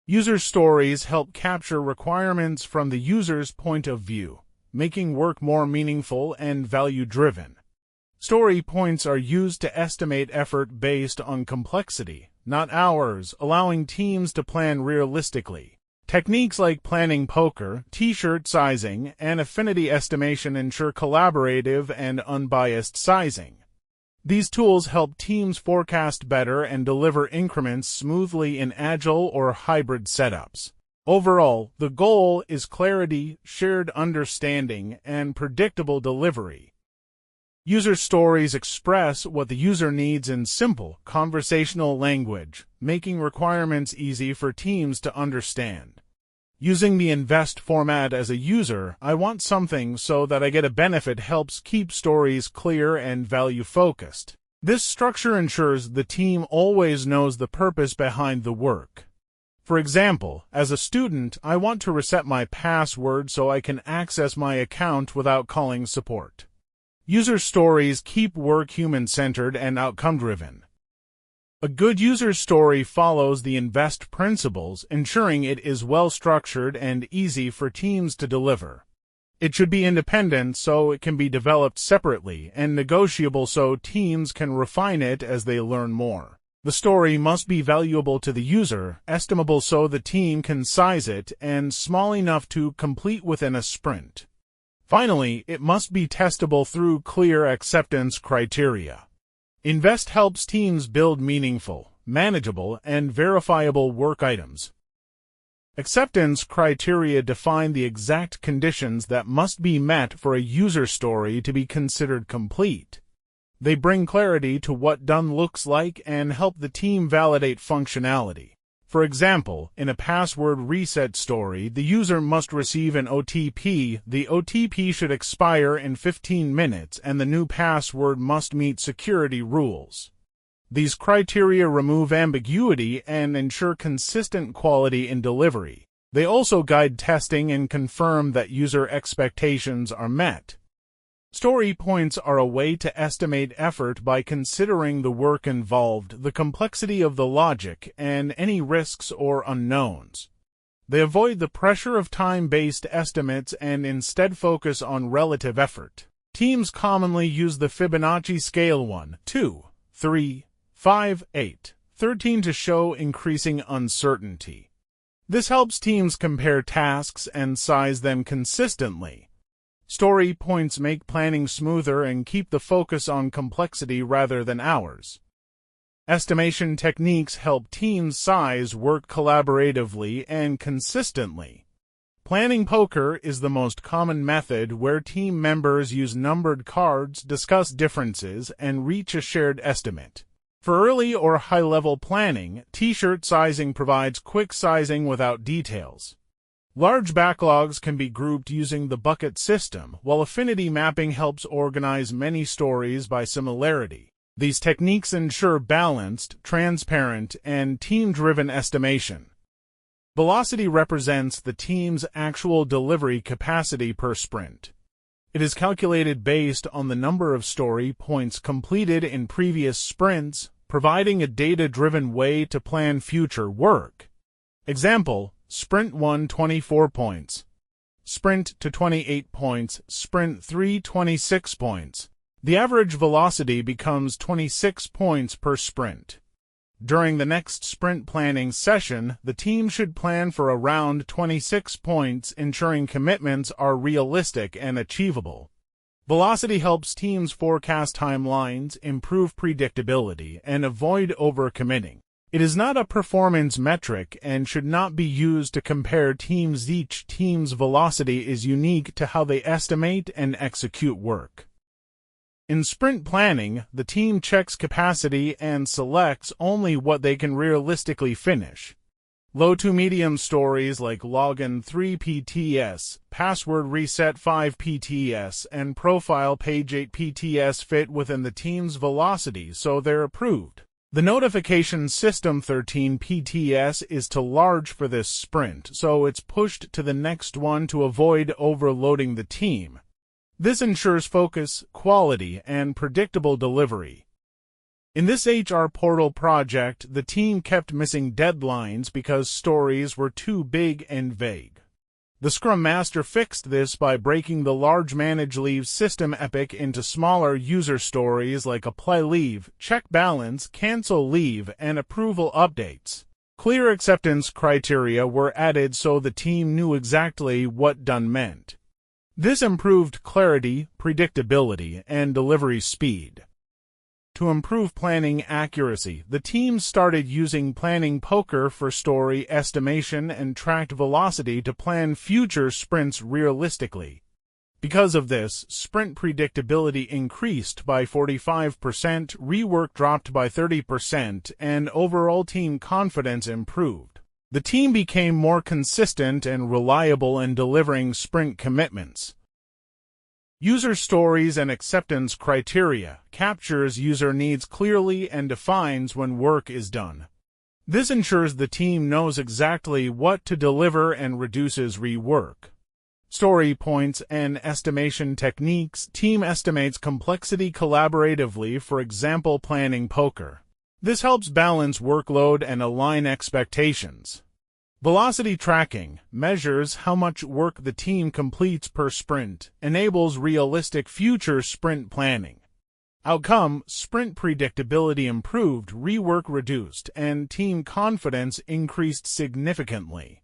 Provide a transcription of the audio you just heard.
User stories help capture requirements from the user's point of view, making work more meaningful and value-driven. Story points are used to estimate effort based on complexity, not hours, allowing teams to plan realistically. Techniques like planning poker, t-shirt sizing, and affinity estimation ensure collaborative and unbiased sizing. These tools help teams forecast better and deliver increments smoothly in agile or hybrid setups. Overall, the goal is clarity, shared understanding, and predictable delivery. User stories express what the user needs in simple, conversational language, making requirements easy for teams to understand. Using the INVEST format as a user, I want something so that I get a benefit helps keep stories clear and value-focused. This structure ensures the team always knows the purpose behind the work. For example, as a student, I want to reset my password so I can access my account without calling support. User stories keep work human-centered and outcome-driven. A good user story follows the INVEST principles, ensuring it is well-structured and easy for teams to deliver. It should be independent so it can be developed separately, and negotiable so teams can refine it as they learn more. The story must be valuable to the user, estimable so the team can size it, and small enough to complete within a sprint. Finally, it must be testable through clear acceptance criteria. INVEST helps teams build meaningful, manageable, and verifiable work items. Acceptance criteria define the exact conditions that must be met for a user story to be considered complete. They bring clarity to what done looks like and help the team validate functionality. For example, in a password reset story, the user must receive an OTP. The OTP should expire in 15 minutes, and the new password must meet security rules. These criteria remove ambiguity and ensure consistent quality in delivery. They also guide testing and confirm that user expectations are met. Story points are a way to estimate effort by considering the work involved, the complexity of the logic, and any risks or unknowns. They avoid the pressure of time-based estimates and instead focus on relative effort. Teams commonly use the Fibonacci scale 1, 2, 3, 5, 8, 13 to show increasing uncertainty. This helps teams compare tasks and size them consistently. Story points make planning smoother and keep the focus on complexity rather than hours. Estimation techniques help teams size work collaboratively and consistently. Planning poker is the most common method where team members use numbered cards, discuss differences, and reach a shared estimate. For early or high-level planning, t-shirt sizing provides quick sizing without details. Large backlogs can be grouped using the bucket system, while affinity mapping helps organize many stories by similarity. These techniques ensure balanced, transparent, and team-driven estimation. Velocity represents the team's actual delivery capacity per sprint. It is calculated based on the number of story points completed in previous sprints, providing a data-driven way to plan future work. Example: Sprint 1 24 points, Sprint 2 28 points, Sprint 3 26 points. The average velocity becomes 26 points per sprint. During the next sprint planning session, the team should plan for around 26 points, ensuring commitments are realistic and achievable. Velocity helps teams forecast timelines, improve predictability, and avoid overcommitting. It is not a performance metric and should not be used to compare teams. Each team's velocity is unique to how they estimate and execute work. In sprint planning, the team checks capacity and selects only what they can realistically finish. Low to medium stories like Login 3 PTS, Password Reset 5 PTS, and Profile Page 8 PTS fit within the team's velocity, so they're approved. The notification system 13 PTS is too large for this sprint, so it's pushed to the next one to avoid overloading the team. This ensures focus, quality, and predictable delivery. In this HR Portal project, the team kept missing deadlines because stories were too big and vague. The Scrum Master fixed this by breaking the large Manage Leave system epic into smaller user stories like Apply Leave, Check Balance, Cancel Leave, and Approval Updates. Clear acceptance criteria were added so the team knew exactly what done meant. This improved clarity, predictability, and delivery speed. To improve planning accuracy, the team started using Planning Poker for story estimation and tracked velocity to plan future sprints realistically. Because of this, sprint predictability increased by 45%, rework dropped by 30%, and overall team confidence improved. The team became more consistent and reliable in delivering sprint commitments. User stories and acceptance criteria captures user needs clearly and defines when work is done. This ensures the team knows exactly what to deliver and reduces rework. Story points and estimation techniques. Team estimates complexity collaboratively, for example, Planning Poker. This helps balance workload and align expectations. Velocity tracking measures how much work the team completes per sprint, enables realistic future sprint planning. Outcome: sprint predictability improved, rework reduced, and team confidence increased significantly.